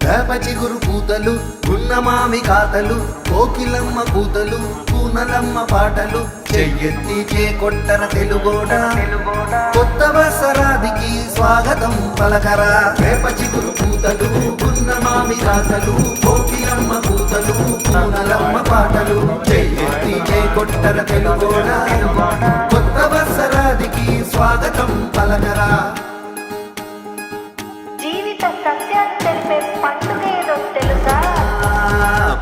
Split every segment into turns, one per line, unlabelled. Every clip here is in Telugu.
వేప చిగురు పూతలు గున్నమామి కాతలు కోకిలమ్మ కూతలు కూనలమ్మ పాటలు చెయ్యెత్తి చేకొట్టర తెలుగోడ కొత్త వసరాదికి స్వాగతం పలకరా. వేప చిగురు పూతలు గున్నమామి కాతలు కోకిలమ్మ కూతలు కూనలమ్మ పాటలు చెయ్యెత్తి చేకొట్టర తెలుగోడ కొత్త వసరాదికి స్వాగతం పలకరా.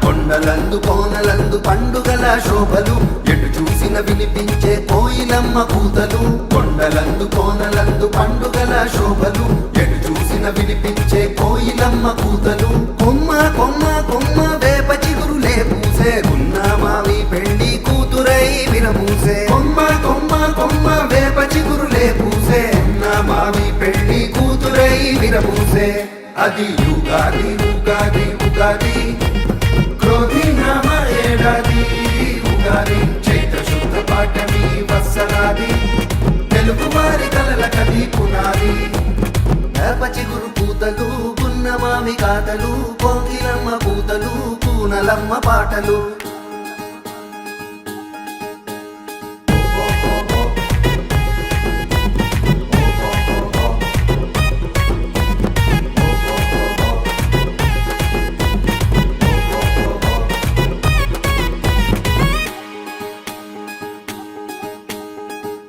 కొండలందు కోనలందు పండుగల శోభలు ఎటు చూసిన వినిపించే కోయిలమ్మ కూతలు. కొండలందు కోనలందు పండుగల శోభలు ఎటు చూసిన వినిపించే కోయిలమ్మ కూతలు. కొమ్మ కొమ్మ కొమ్మ వేప చిగురులే పూసే గున్నమామి పెళ్లి కూతురై విరమూసే. కొమ్మ కొమ్మ కొమ్మ వేప చిగురులే పూసే గున్నమామి పెళ్లి కూతురై విరమూసే. అది యుగాది ఉగాది ఉగాది క్రోధి నామ ఏడాది ఉగాది చైత్ర శుద్ధ పాఠమి వత్సరాది తెలుగు వారి కలల కది పునాది. వేప చిగురు పూతలు గున్నమామి కాతలు కోకిలమ్మ కూతలు కూనలమ్మ పాటలు.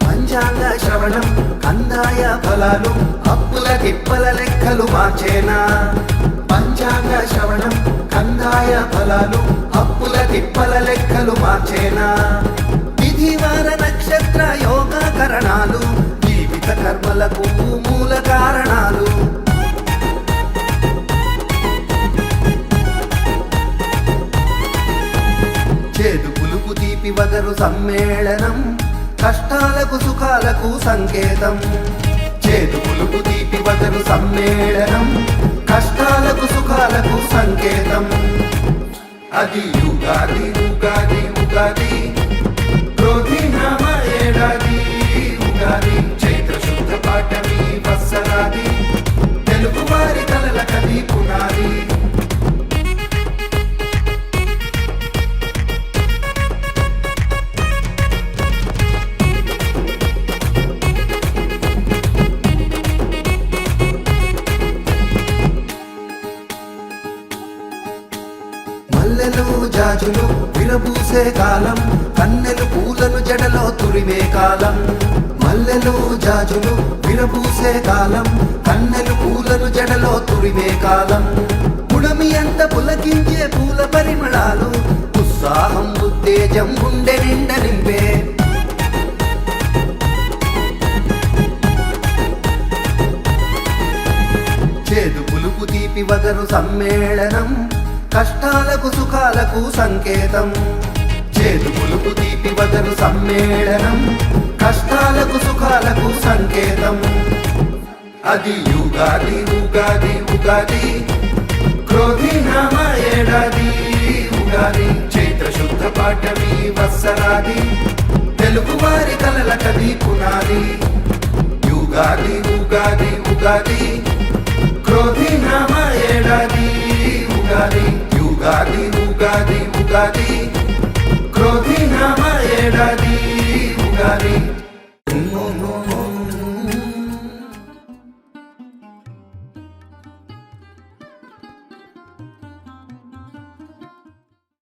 పంచాంగ శ్రవణం కందాయ ఫలాలు అప్పుల తిప్పల లెక్కలు మార్చేనా. పంచాంగ శ్రవణం కందాయ ఫలాలు అప్పుల తిప్పల లెక్కలు మార్చేనా. విధివార నక్షత్ర యోగకరణాలు జీవిత కర్మలకు మూల కారణాలు. చేదు పులుపు తీపి వగరు సమ్మేళనం కష్టాలకు సుఖాలకు సంకేతం. చేదు పులుపు తీపి వగరు సమ్మేళనం కష్టాలకు సుఖాలకు సంకేతం. అది యుగాది ఉగాది ఉగాది క్రోధి నామ ఏడాది ఉగాది చైత్ర శుద్ధ పాఠమి వత్సరాది తెలుగు వారి కలల కది పునాది. మల్లెలు జాజులు విరబూసే కాలం కన్నెలు పూలను జడలో తురిమే కాలం. మల్లెలు జాజులు విరబూసే కాలం కన్నెలు పూలను జడలో తురిమే కాలం. పుడమి అంత పులకించే పూల పరిమళాలు ఉత్సాహం ఉత్తేజం గుండె నిండ నింపే. చేదు పులుపు తీపి వగరు సమ్మేళనం కష్టాలకు సుఖాలకు సంకేతం. చేదు పులుపు తీపి వగరు సమ్మేళనం కష్టాలకు సుఖాలకు సంకేతం. అది యుగాది ఉగాది ఉగాది క్రోధి నామ ఏడాది ఉగాది చైత్ర శుద్ధ పాఠమి వత్సరాది తెలుగు వారి కలల కది పునాది. యుగాది ఉగాది ఉగాది క్రోధి నామ ఏడాది ఉగాది యుగాది ఉగాది ఉగాది